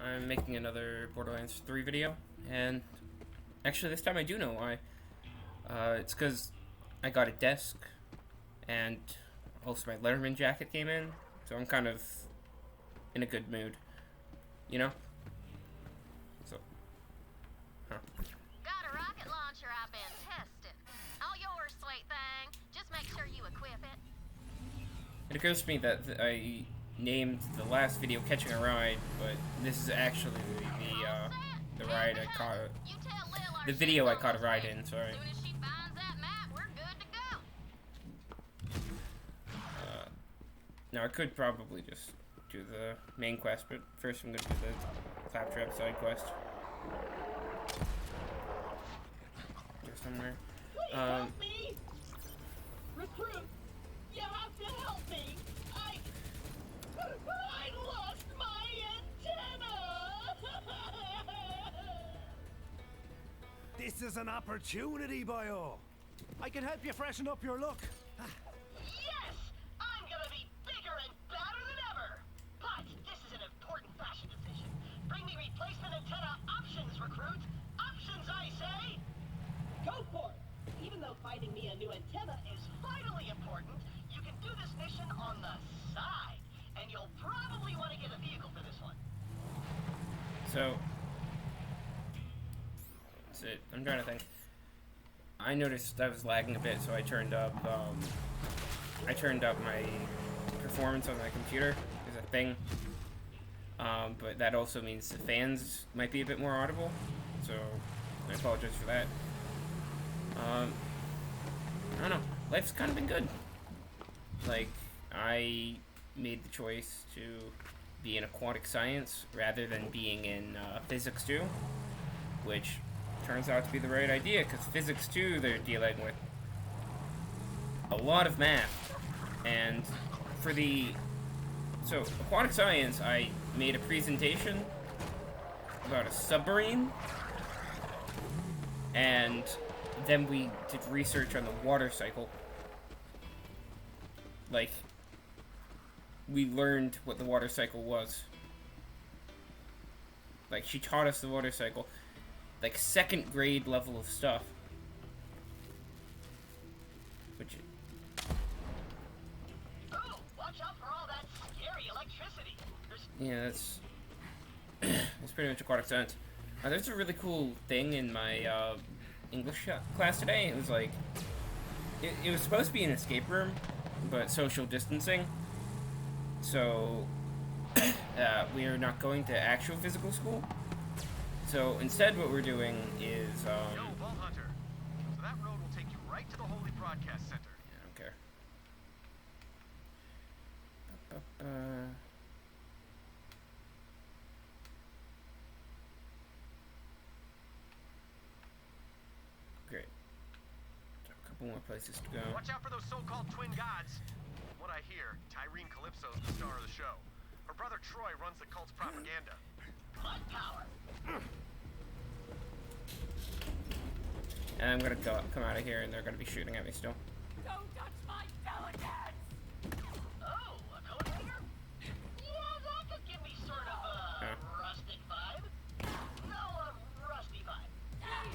I'm making another Borderlands 3 video, and actually this time I do know why. It's because I got a desk, and also my Letterman jacket came in, so I'm kind of in a good mood, you know? So, Got a rocket launcher I've been testing. All yours, sweet thing. Just make sure you equip it. It occurs to me that I named the last video Catching a Ride, but this is actually the ride I caught, the video I caught a ride in, sorry. As soon as she finds that map, we're good to go. Now I could probably just do the main quest, but first I'm gonna do the Claptrap side quest. Here somewhere. Please help me! Recruit, you have to help me! I lost my antenna! This is an opportunity, boyo. I can help you freshen up your look. Yes! I'm gonna be bigger and badder than ever! But this is an important fashion decision. Bring me replacement antenna options, recruit! Options, I say! Go for it! Even though finding me a new antenna is vitally important, you can do this mission on the side. And you'll probably want to get a vehicle for this one. So, that's it. I'm trying to think. I noticed I was lagging a bit, so I turned up my performance on my computer. Is a thing. But that also means the fans might be a bit more audible, so I apologize for that. I don't know. Life's kind of been good. Like, I made the choice to be in aquatic science rather than being in physics 2, which turns out to be the right idea, because physics 2, they're dealing with a lot of math, and for so aquatic science, I made a presentation about a submarine, and then we did research on the water cycle. Like, we learned what the water cycle was. Like, she taught us the water cycle. Like, second grade level of stuff. Which... Oh, watch out for all that scary electricity. Yeah, that's... that's pretty much aquatic science. There's a really cool thing in my English class today. It was like... It was supposed to be an escape room, but social distancing. So, we are not going to actual physical school. So, instead what we're doing is, Yo, Vault Hunter. So that road will take you right to the Holy Broadcast Center. Yeah, I don't care. Great. So, a couple more places to go. Watch out for those so-called twin gods. From what I hear, Tyreen Calypso's the star of the show. Her brother Troy runs the cult's propaganda. Blood power. And I'm gonna come out of here, and they're gonna be shooting at me still. Don't touch my delegates! Oh, a coat hanger? Yeah, that could give me sort of a rustic vibe. No, a rusty vibe.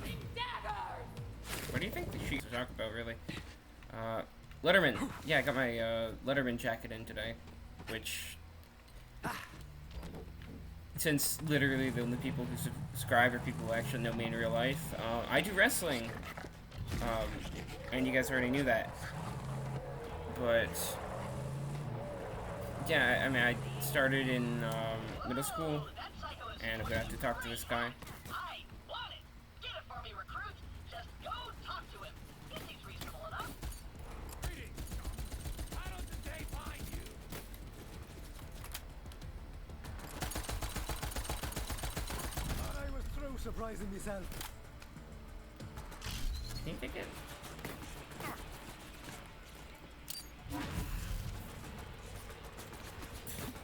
Using daggers! What do you think the sheets talk about, really? Letterman. Yeah, I got my Letterman jacket in today, which, since literally the only people who subscribe are people who actually know me in real life, I do wrestling, and you guys already knew that. But yeah, I mean, I started in middle school, and I'm gonna have to talk to this guy. I want it! Get it for me, recruit! Just go talk to him. He seems reasonable enough. Greetings. How does the day find you? Thought I was through surprising myself. Can you take it?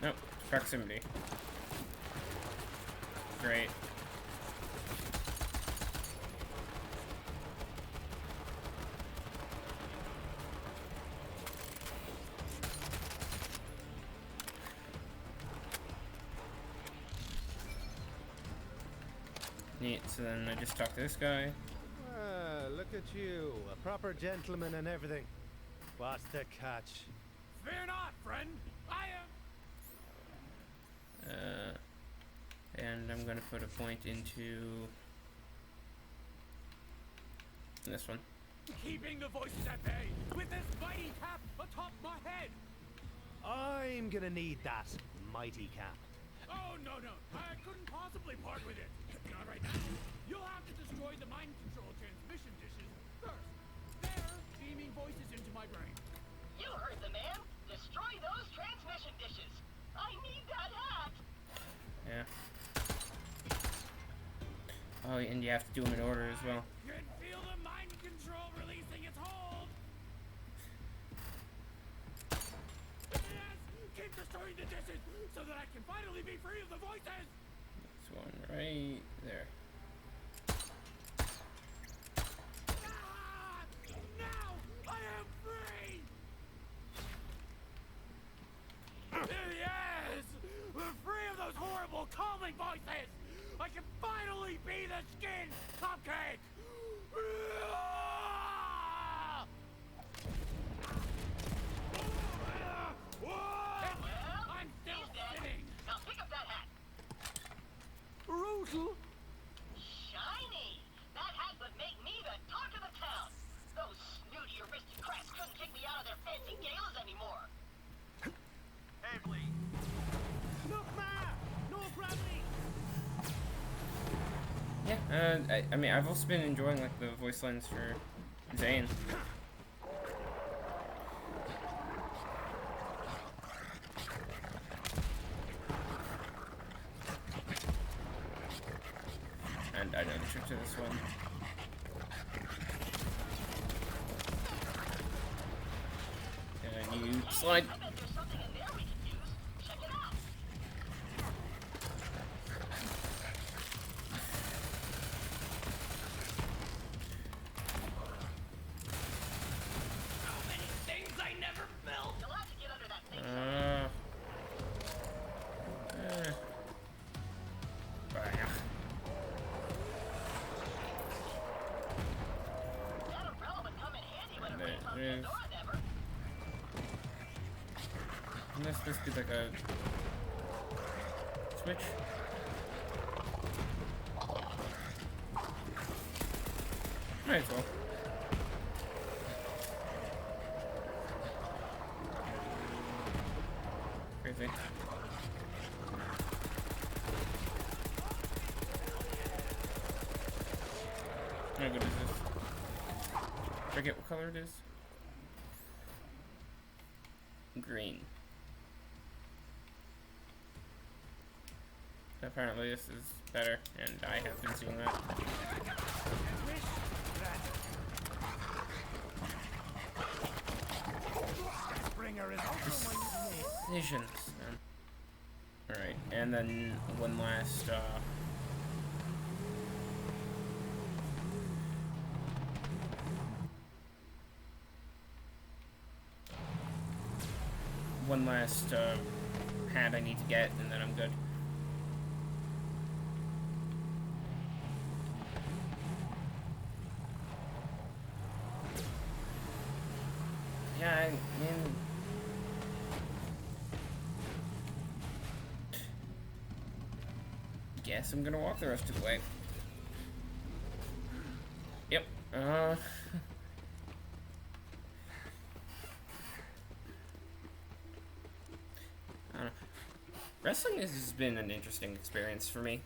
Nope, proximity. Great. Neat. So then I just talk to this guy. Ah, look at you, a proper gentleman and everything. What's the catch? Fear not, friend. I am. And I'm gonna put a point into this one. Keeping the voices at bay with this mighty cap atop my head. I'm gonna need that mighty cap. Oh, no. I couldn't possibly part with it. Not right now. You'll have to destroy the mind control transmission dishes first. They're beaming voices into my brain. You heard the man. Destroy those transmission dishes. I need that hat. Yeah. Oh, and you have to do them in order as well. I can feel the mind control releasing its hold. Yes, keep destroying the dishes so that I can finally be free of the voices. This one right there. Ah, now I am free. Yes, we're free of those horrible calming voices. I can finally be the skin cupcake! I'm still sitting! Now pick up that hat. Brutal. Shiny. That hat would make me the talk of the town. Those snooty aristocrats couldn't kick me out of their fancy galas anymore. Hey, Blee. Look, Ma! No gravity! Yeah, I mean, I've also been enjoying like the voice lines for Zane. And I know the trick to this one. And you slide. I bet there's something in there we can use. Check it out. So many things I never built! You'll have to get under that thing. That umbrella would come in handy when it rains on There's- Pandora, never. Unless this be like a switch. Might as well. Crazy. How good is this? Forget what color it is. Green. Apparently this is better, and I have been seeing that. Springer is also my name. Decisions. Alright, and then one last, hat I need to get, and then I'm good. Yeah, I mean... Guess I'm gonna walk the rest of the way. Yep, I don't know. Wrestling has been an interesting experience for me.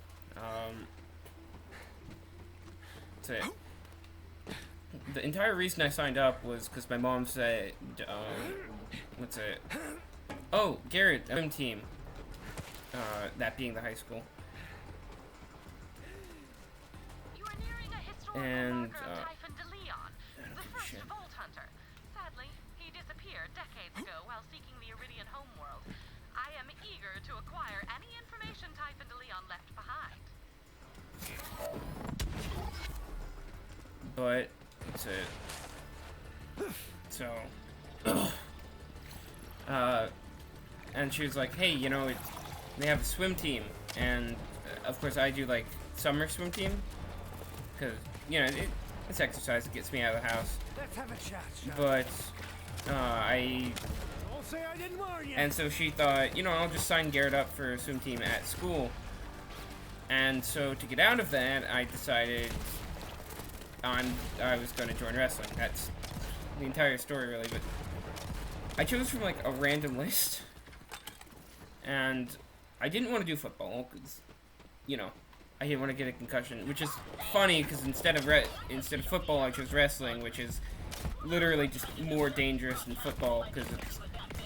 The entire reason I signed up was because my mom said, what's it? Oh, Garrett, swim team. That being the high school. You are nearing a historical And, marker of Typhon de Leon, I don't the give a first shit. Vault Hunter. Sadly, he disappeared decades ago while seeking the Iridian homeworld. I am eager to acquire any information Typhon de Leon left behind. But that's it. So, and she was like, "Hey, you know, they have a swim team," and of course I do like summer swim team. Because, you know, it's exercise that gets me out of the house. Let's have a chat, shall But, I... Don't say I didn't warn you. And so she thought, you know, I'll just sign Garrett up for a swim team at school. And so to get out of that, I decided I was going to join wrestling. That's the entire story, really. But I chose from, like, a random list. And I didn't want to do football, because, you know, I didn't want to get a concussion. Which is funny, because instead of football, I chose wrestling, which is literally just more dangerous than football, because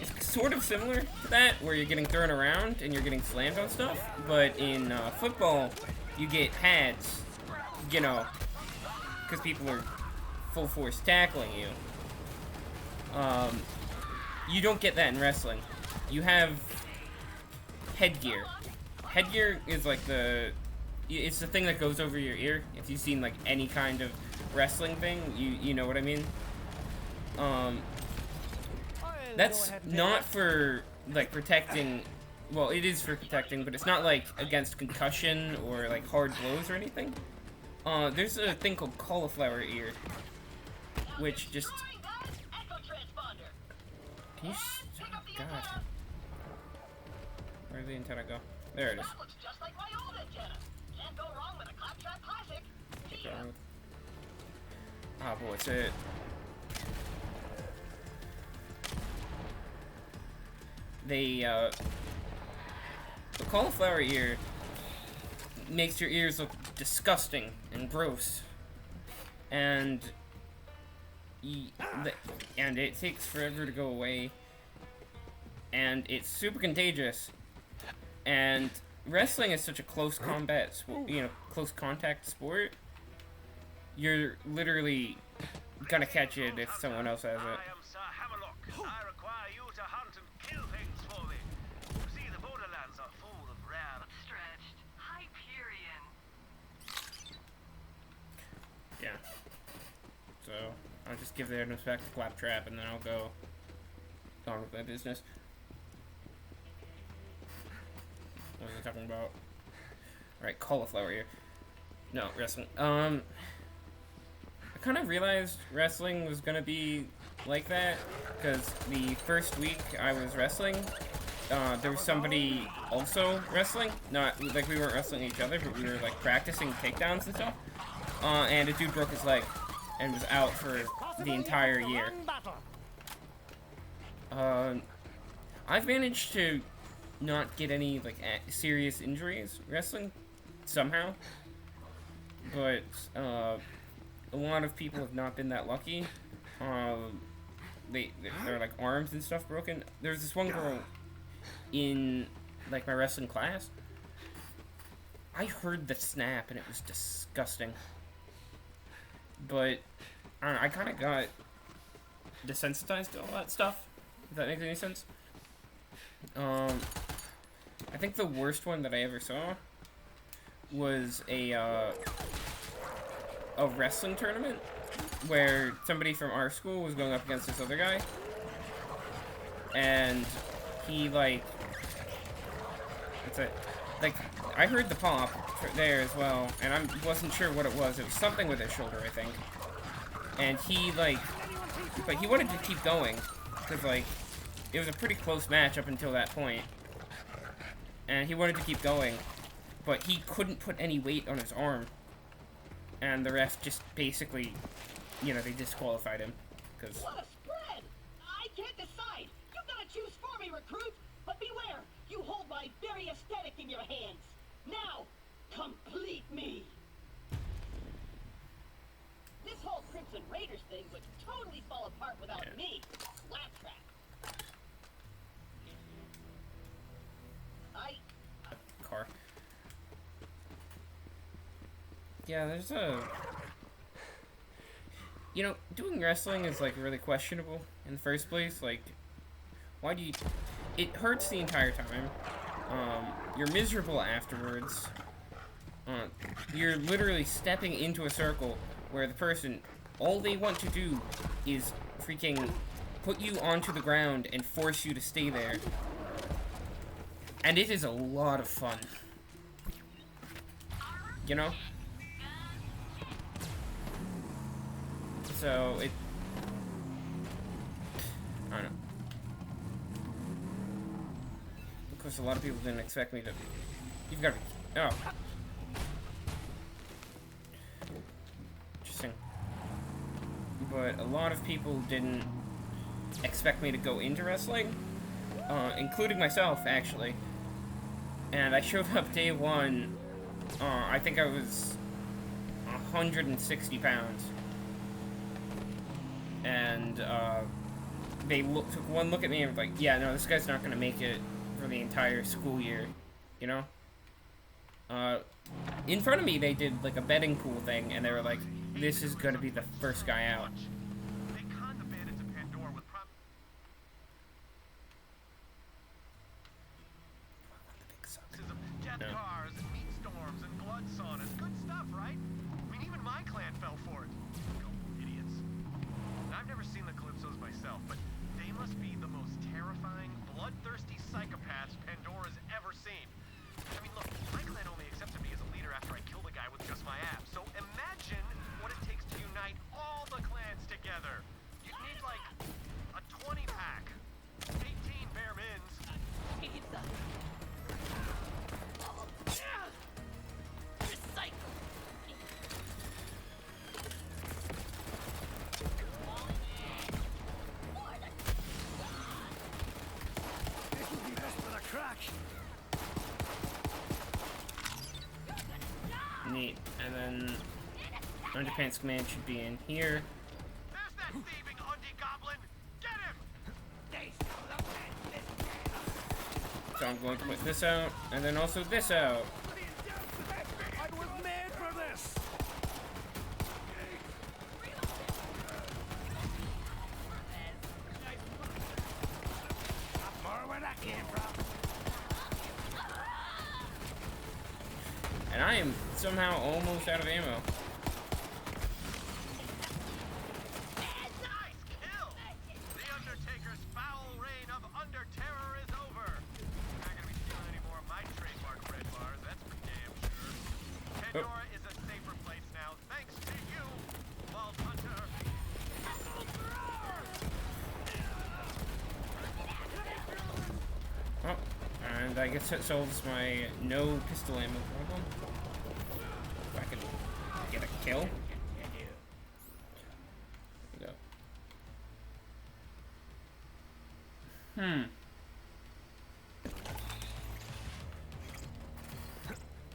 it's sort of similar to that, where you're getting thrown around and you're getting slammed on stuff. But in football, you get pads, you know, because people are full force tackling you. You don't get that in wrestling. You have headgear. Headgear is like it's the thing that goes over your ear. If you've seen like any kind of wrestling thing, you know what I mean. That's not for like protecting. Well, it is for protecting, but it's not like against concussion or like hard blows or anything. There's a thing called cauliflower ear, which just. Can you? Oh, God. Where'd the antenna go? There it is. That looks just like my old antenna. Can't go wrong with a claptrap classic. See ya. Ah, boy, it's it. The cauliflower ear makes your ears look disgusting and gross, and it takes forever to go away, and it's super contagious. And wrestling is such a close combat, close contact sport. You're literally gonna catch it if someone else has it. I am Sir Hammerlock. I require you to hunt and kill things for me. You see, the Borderlands are full of rare. Stretched. Hyperion. Yeah. So I'll just give the items back to Claptrap, and then I'll go on with my business. What was I talking about? Alright, cauliflower ear. No, wrestling. I kind of realized wrestling was gonna be like that, because the first week I was wrestling, there was somebody also wrestling. Not, like, we weren't wrestling each other, but we were, like, practicing takedowns and stuff. And a dude broke his leg and was out for the entire year. I've managed to not get any, like, serious injuries wrestling, somehow. But, a lot of people have not been that lucky. Their like arms and stuff broken. There's this one girl in like my wrestling class. I heard the snap and it was disgusting. But I don't know, I kind of got desensitized to all that stuff. If that makes any sense. I think the worst one that I ever saw was a wrestling tournament where somebody from our school was going up against this other guy, and he like I heard the pop there as well, and I wasn't sure what it was. It was something with his shoulder, I think, and he he wanted to keep going because like it was a pretty close match up until that point, and he wanted to keep going, but he couldn't put any weight on his arm. And the ref just basically, you know, they disqualified him. Cause What a spread! I can't decide. You gotta choose for me, recruit. But beware, you hold my very aesthetic in your hands. Now, complete me. This whole Crimson Raiders thing would totally fall apart without me. Claptrap. car. Yeah, there's you know, doing wrestling is, like, really questionable in the first place. Like, why do you... It hurts the entire time. You're miserable afterwards. You're literally stepping into a circle where the person, all they want to do is freaking put you onto the ground and force you to stay there. And it is a lot of fun. you know? So, it... I don't know. Of course, a lot of people didn't expect me to... You've got to be... Oh. Interesting. But a lot of people didn't expect me to go into wrestling. Including myself, actually. And I showed up day one, I think I was 160 pounds. And, they took one look at me and were like, yeah, no, this guy's not gonna make it for the entire school year, you know? In front of me, they did, like, a betting pool thing, and they were like, this is gonna be the first guy out. They conned the bandits of Pandora with death cars and meat storms and blood saunas. Good stuff, right? I mean, even my clan fell for it. Go idiots. Now, I've never seen the Calypsos myself, but they must be the most terrifying, bloodthirsty psychopaths Pandora's ever seen. I mean, look, my clan only accepted me as a leader after I killed a guy with just my abs. So imagine what it takes to unite all the clans together. You'd need, like, a 20-pack. 18 bare mins. Pizza. Recycle. This will be best for the crack. Neat. And then Underpants Command should be in here. There's that thieving undie goblin. Get him! So I'm going to put this out, and then also this out. I was made for this. More where that came from. And I am somehow almost out of ammo. Nice kill! The Undertaker's foul reign of Under-Terror is over. You're not gonna be stealing any more of my trademark red bars, that's for damn sure. Pandora is a safer place now, thanks to you, Vault Hunter. Oh, and I guess it solves my no pistol ammo problem. If I can get a kill. There we go. And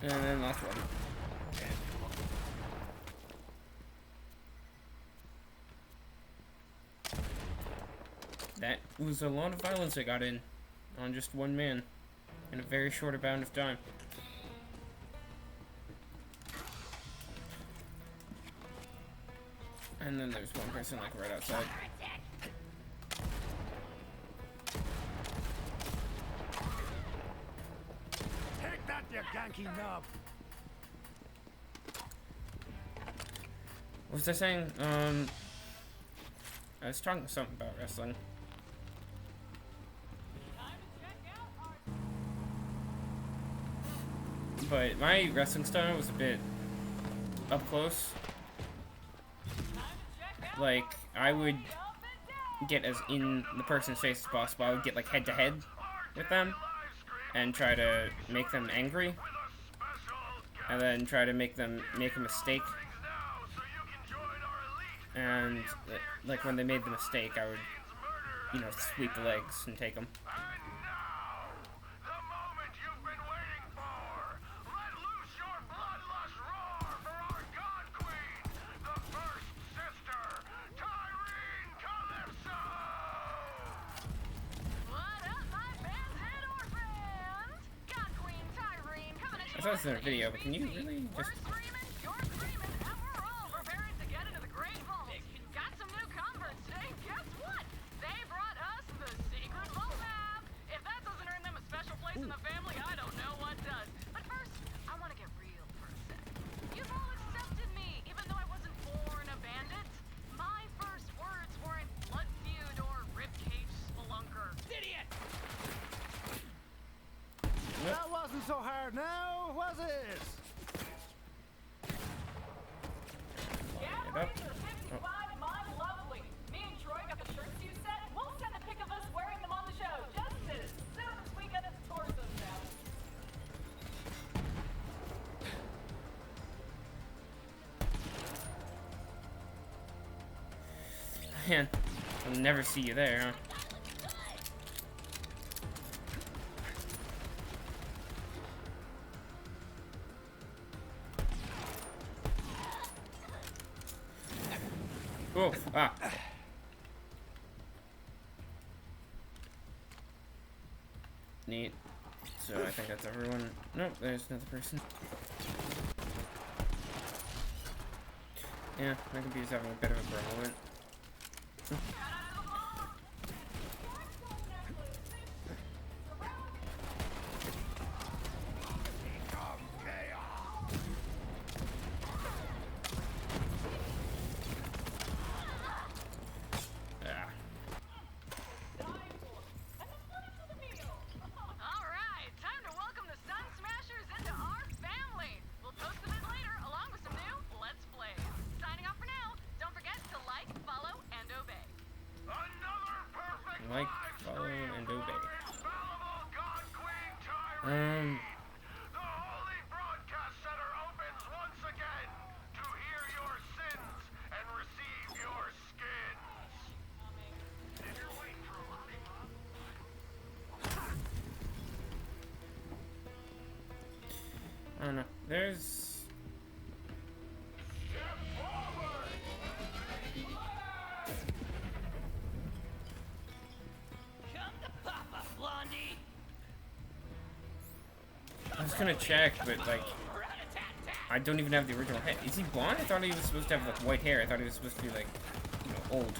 then last one. That was a lot of violence I got in on just one man in a very short amount of time. And then there's one person like right outside. Take that, you ganky knob. What was I saying? I was talking something about wrestling. But my wrestling style was a bit up close. Like, I would get as in the person's face as possible. I would get like head to head with them and try to make them angry. And then try to make them make a mistake. And like when they made the mistake, I would, you know, sweep the legs and take them. I saw this in a video, but can you really just... In the family, I don't know what does. But first, I want to get real for a sec. You've all accepted me, even though I wasn't born a bandit. My first words weren't blood feud or ribcage spelunker. Idiot! That wasn't so hard now, was it? it up. Oh. My lovely. Me and Troy got the shirts you sent. We'll send a pic of us wearing them on the show just as soon as we get the torsos out. Man, I'll never see you there, huh? Oh, ah. Neat. So I think that's everyone. Nope, there's another person. Yeah, my computer's having a bit of a bro moment. Alright, time to welcome the Sun Smashers into our family. We'll post them in later along with some new Let's Plays. Signing off for now. Don't forget to like, follow, and obey. Another perfect Like, live follow, stream and from obey. our infallible God Queen Tyree. The Holy Broadcast Center opens once again to hear your sins and receive your skins. If you're waiting for a lollipop, I don't know. There's. step forward. Come to Papa, Blondie. I was gonna check, but like. I don't even have the original head. Is he blonde? I thought he was supposed to have like white hair. I thought he was supposed to be like, you know, old.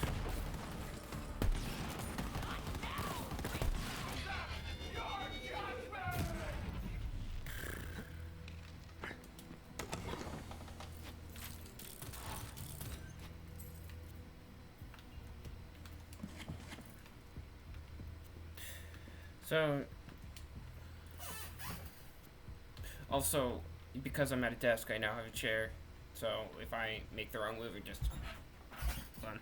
So, also, because I'm at a desk, I now have a chair. So, if I make the wrong move, it just fun.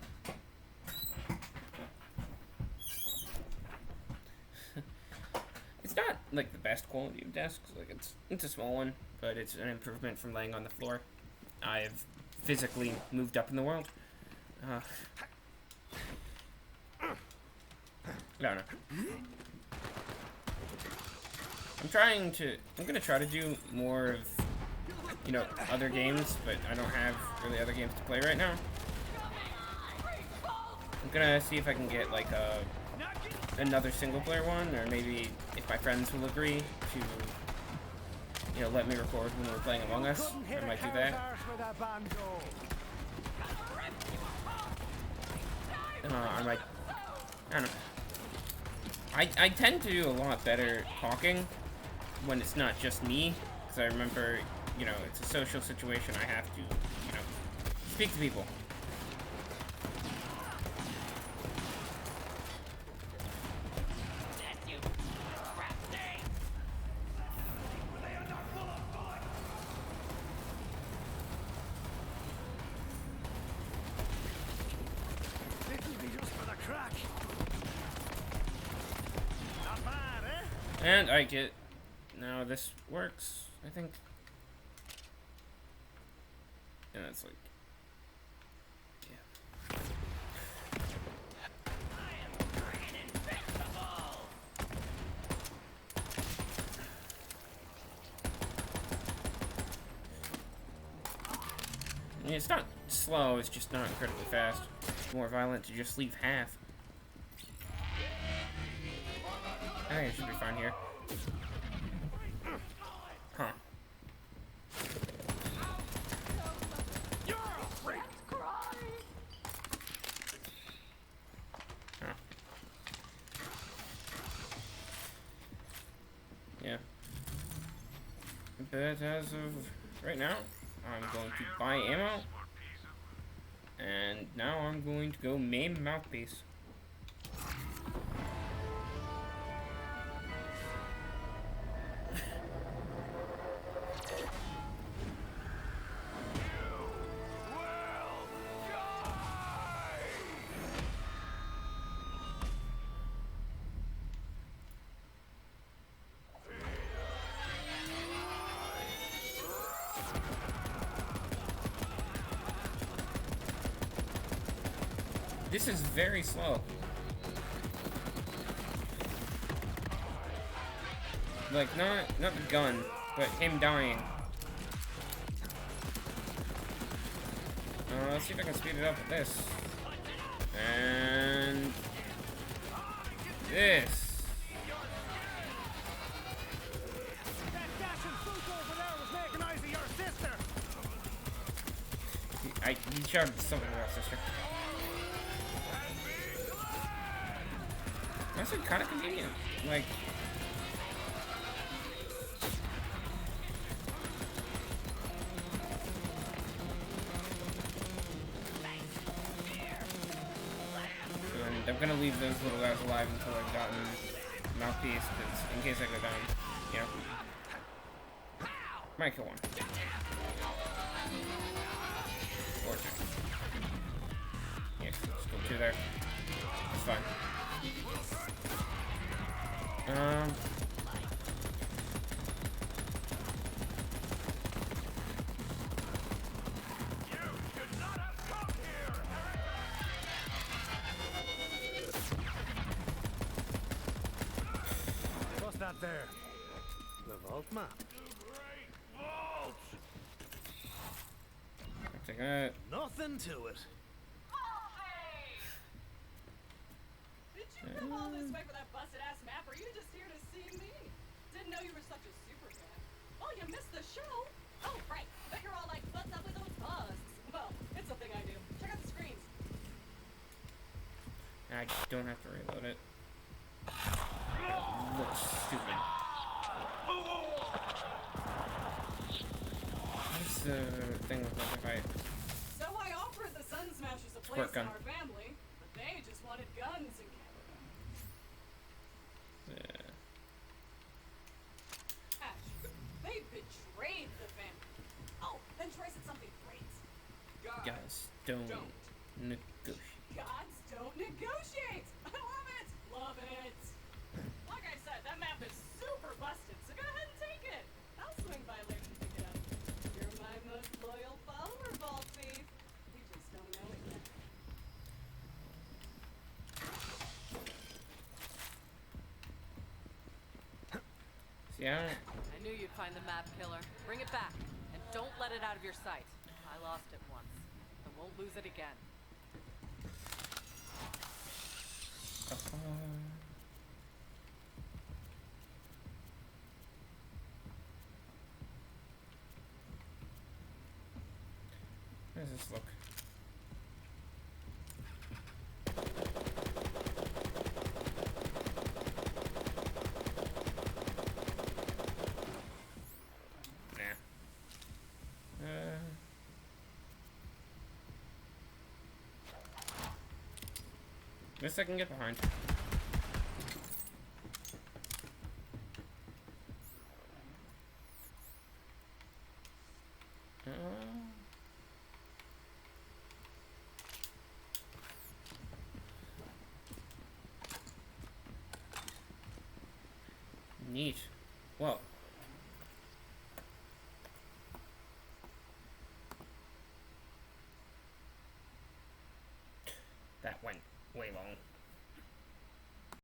It's not like the best quality of desks. Like it's a small one, but it's an improvement from laying on the floor. I've physically moved up in the world. I don't know. I'm gonna try to do more of, you know, other games, but I don't have really other games to play right now. I'm gonna see if I can get like another single player one, or maybe if my friends will agree to, you know, let me record when we're playing Among Us. I might do that. I don't know. I tend to do a lot better talking when it's not just me, because I remember, you know, it's a social situation. I have to, you know, speak to people. And I get, now this works, I think. And it's like, yeah. I mean, it's not slow, it's just not incredibly fast. It's more violent to just leave half. I think I should be fine here. Huh. Huh. Yeah. But as of right now, I'm going to buy ammo. And now I'm going to go maim Mouthpiece. This is very slow. Like, not the gun, but him dying. Let's see if I can speed it up with this. And... this. That dashing fool over there was making eyes at your sister. He shouted something about sister. That's kind of convenient. Like... and I'm gonna leave those little guys alive until I've gotten Mouthpiece, because in case I go down, you know. Might kill one. Or two. Yeah, still two there. That's fine. What's that there? The vault map. I'll take that. Nothing to it. Did you come all this way for that busted-ass map, or are you just here to see me? Didn't know you were such a super fan. Oh, you missed the show? Oh, right. Bet you're all like, what's up with those bugs? Well, it's a thing I do. Check out the screens. I don't have to reload it. It looks stupid. What's the thing with like if I... So I offered the Sun Smashers a place Squirt gun. in our family, but they just wanted guns in Canada. Yeah. Ash, they betrayed the family. Oh, then Troy said something great. Guys, don't negotiate. Gods don't negotiate! I love it! Love it! Like I said, that map is super busted, so go ahead and take it! I'll swing by later and pick it up. You're my most loyal follower, Vault Thief. You just don't know it yet. See, I don't... I knew you'd find the map killer. Bring it back, and don't let it out of your sight. I lost it once. I won't lose it again. How does this look? Nah. This I can get behind. Neat. Well. That went way long.